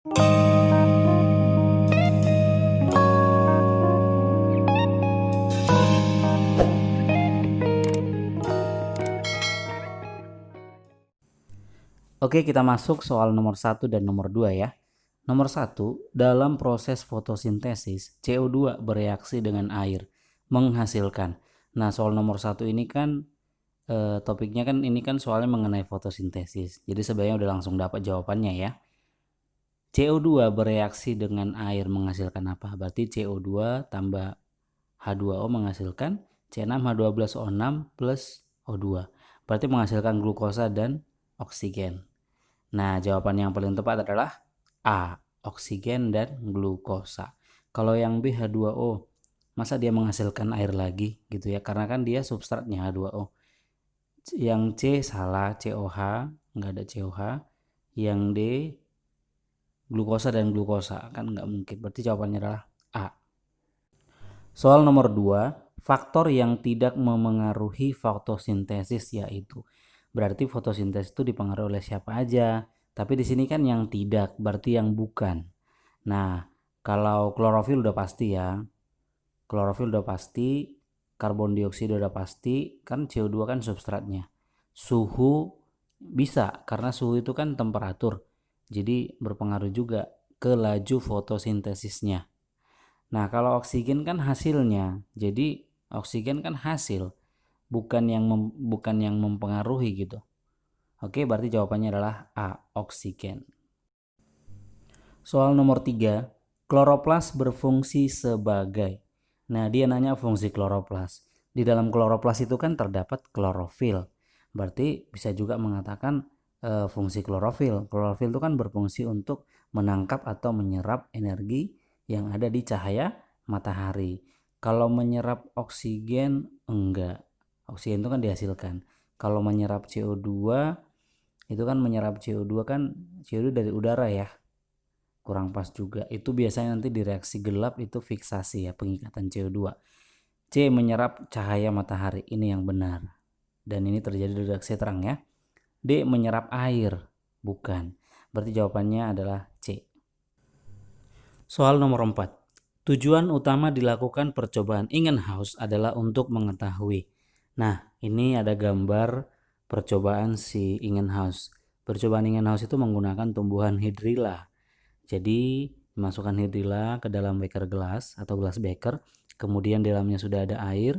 Oke, kita masuk soal nomor 1 dan nomor 2 ya. Nomor 1, dalam proses fotosintesis, CO2 bereaksi dengan air, menghasilkan. Nah, soal nomor 1 ini kan topiknya kan ini kan soalnya mengenai fotosintesis. Jadi sebenarnya udah langsung dapat jawabannya ya. CO2 bereaksi dengan air menghasilkan apa? Berarti CO2 tambah H2O menghasilkan C6H12O6 plus O2. Berarti menghasilkan glukosa dan oksigen. Nah, jawaban yang paling tepat adalah A, oksigen dan glukosa. Kalau yang B, H2O, masa dia menghasilkan air lagi gitu ya, karena kan dia substratnya H2O. Yang C salah, COH, nggak ada COH. Yang D, glukosa dan glukosa, kan nggak mungkin. Berarti jawabannya adalah A. Soal nomor 2, faktor yang tidak memengaruhi fotosintesis yaitu. Berarti fotosintesis itu dipengaruhi oleh siapa aja? Tapi di sini kan yang tidak, berarti yang bukan. Nah, kalau klorofil udah pasti ya. Klorofil udah pasti, karbon dioksida udah pasti, kan CO2 kan substratnya. Suhu bisa, karena suhu itu kan temperatur. Jadi berpengaruh juga ke laju fotosintesisnya. Nah, kalau oksigen kan hasilnya. Jadi oksigen kan hasil, bukan yang mempengaruhi gitu. Oke, berarti jawabannya adalah A, oksigen. Soal nomor 3, kloroplas berfungsi sebagai. Nah, dia nanya fungsi kloroplas. Di dalam kloroplas itu kan terdapat klorofil. Berarti bisa juga mengatakan fungsi klorofil. Klorofil itu kan berfungsi untuk menangkap atau menyerap energi yang ada di cahaya matahari. Kalau menyerap oksigen enggak. Oksigen itu kan dihasilkan. Kalau menyerap CO2 itu kan menyerap CO2 kan CO2 dari udara ya. Kurang pas juga. Itu biasanya nanti di reaksi gelap itu fiksasi ya, pengikatan CO2. C, menyerap cahaya matahari. Ini yang benar. Dan ini terjadi di reaksi terang ya. D, menyerap air. Bukan. Berarti jawabannya adalah C. Soal nomor 4. Tujuan utama dilakukan percobaan Ingenhouse adalah untuk mengetahui. Nah, ini ada gambar percobaan si Ingenhouse. Percobaan Ingenhouse itu menggunakan tumbuhan hidrilla. Jadi dimasukkan hidrilla ke dalam beker gelas atau gelas beker, kemudian di dalamnya sudah ada air.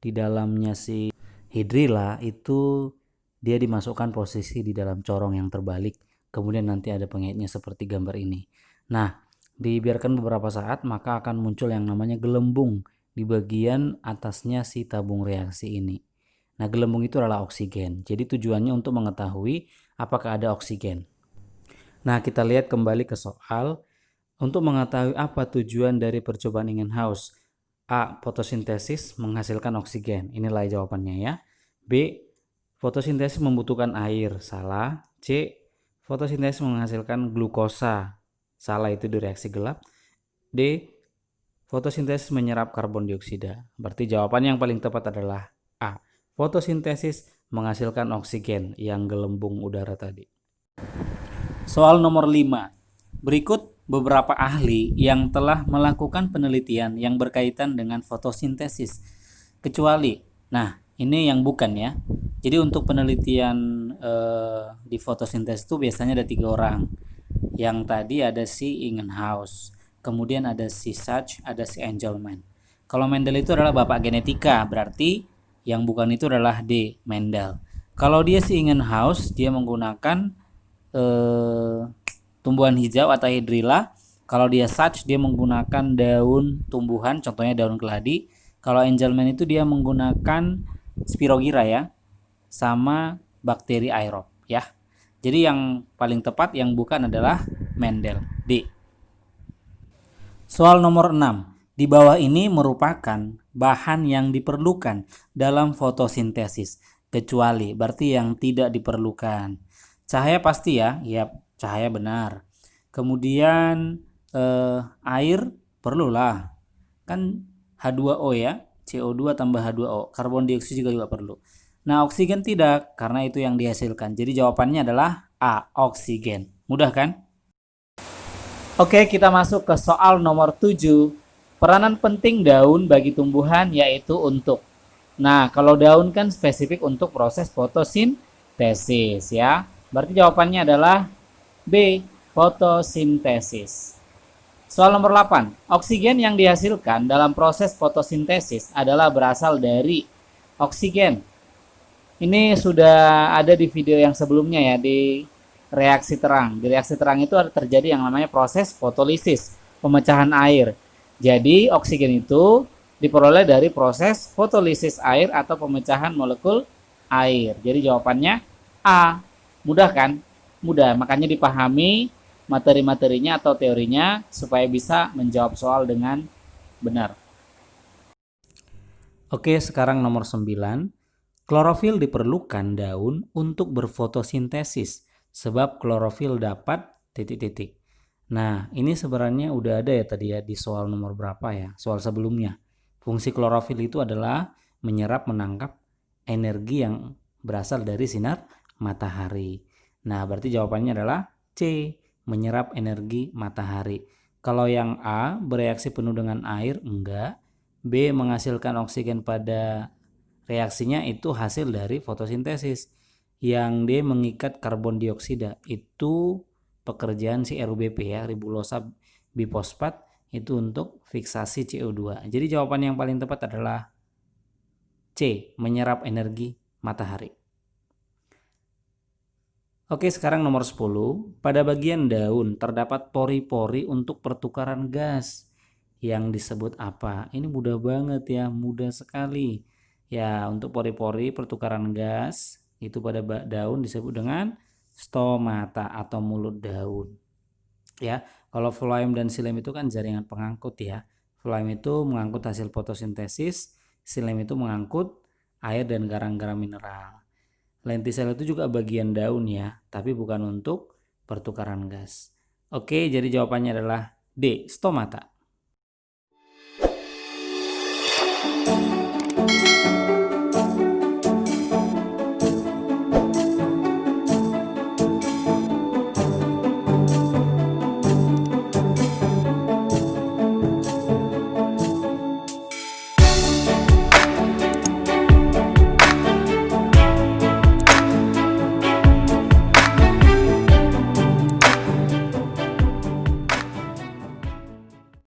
Di dalamnya si hidrilla itu dia dimasukkan posisi di dalam corong yang terbalik, kemudian nanti ada pengaitnya seperti gambar ini. Nah, dibiarkan beberapa saat maka akan muncul yang namanya gelembung di bagian atasnya si tabung reaksi ini. Nah, gelembung itu adalah oksigen. Jadi tujuannya untuk mengetahui apakah ada oksigen. Nah, kita lihat kembali ke soal. Untuk mengetahui apa tujuan dari percobaan Ingenhouse. A. Fotosintesis menghasilkan oksigen. Inilah jawabannya ya. B. Fotosintesis membutuhkan air. Salah. C. Fotosintesis menghasilkan glukosa. Salah, itu di reaksi gelap. D. Fotosintesis menyerap karbon dioksida. Berarti jawaban yang paling tepat adalah A. Fotosintesis menghasilkan oksigen yang gelembung udara tadi. Soal nomor 5. Berikut beberapa ahli yang telah melakukan penelitian yang berkaitan dengan fotosintesis. Kecuali, nah ini yang bukan ya. Jadi untuk penelitian di fotosintesis itu biasanya ada 3 orang. Yang tadi ada si Ingenhouse, kemudian ada si Sachs, ada si Engelmann. Kalau Mendel itu adalah bapak genetika, berarti yang bukan itu adalah D, Mendel. Kalau dia si Ingenhouse, dia menggunakan tumbuhan hijau atau hidrilla. Kalau dia Sachs, dia menggunakan daun tumbuhan, contohnya daun keladi. Kalau Engelmann itu dia menggunakan spirogyra ya, sama bakteri aerob ya. Jadi yang paling tepat yang bukan adalah Mendel, D. Soal nomor 6. Di bawah ini merupakan bahan yang diperlukan dalam fotosintesis, kecuali berarti yang tidak diperlukan. Cahaya pasti ya, cahaya benar. Kemudian air perlulah, kan H2O ya, CO2 tambah H2O, karbon dioksida juga perlu. Nah, oksigen tidak, karena itu yang dihasilkan. Jadi jawabannya adalah A, oksigen. Mudah kan? Oke, kita masuk ke soal nomor 7. Peranan penting daun bagi tumbuhan yaitu untuk. Nah, kalau daun kan spesifik untuk proses fotosintesis ya. Berarti jawabannya adalah B, fotosintesis. Soal nomor 8. Oksigen yang dihasilkan dalam proses fotosintesis adalah berasal dari oksigen. Ini sudah ada di video yang sebelumnya ya, di reaksi terang. Di reaksi terang itu ada terjadi yang namanya proses fotolisis, pemecahan air. Jadi oksigen itu diperoleh dari proses fotolisis air atau pemecahan molekul air. Jadi jawabannya A. Mudah kan? Mudah, makanya dipahami materi-materinya atau teorinya supaya bisa menjawab soal dengan benar. Oke, sekarang nomor 9. Klorofil diperlukan daun untuk berfotosintesis sebab klorofil dapat titik-titik. Nah, ini sebenarnya udah ada ya tadi ya di soal nomor berapa ya? Soal sebelumnya. Fungsi klorofil itu adalah menyerap menangkap energi yang berasal dari sinar matahari. Nah, berarti jawabannya adalah C, menyerap energi matahari. Kalau yang A, bereaksi penuh dengan air, enggak. B, menghasilkan oksigen pada reaksinya itu hasil dari fotosintesis. Yang D, mengikat karbon dioksida, itu pekerjaan si RUBP ya, ribulosa bifosfat, itu untuk fiksasi CO2. Jadi jawaban yang paling tepat adalah C, menyerap energi matahari. Oke, sekarang nomor 10. Pada bagian daun terdapat pori-pori untuk pertukaran gas. Yang disebut apa? Ini mudah banget ya, mudah sekali. Ya, untuk pori-pori pertukaran gas itu pada daun disebut dengan stomata atau mulut daun. Ya, kalau phloem dan xilem itu kan jaringan pengangkut ya. Phloem itu mengangkut hasil fotosintesis, xilem itu mengangkut air dan garam-garam mineral. Lentisel itu juga bagian daun ya, tapi bukan untuk pertukaran gas. Oke, jadi jawabannya adalah D, stomata.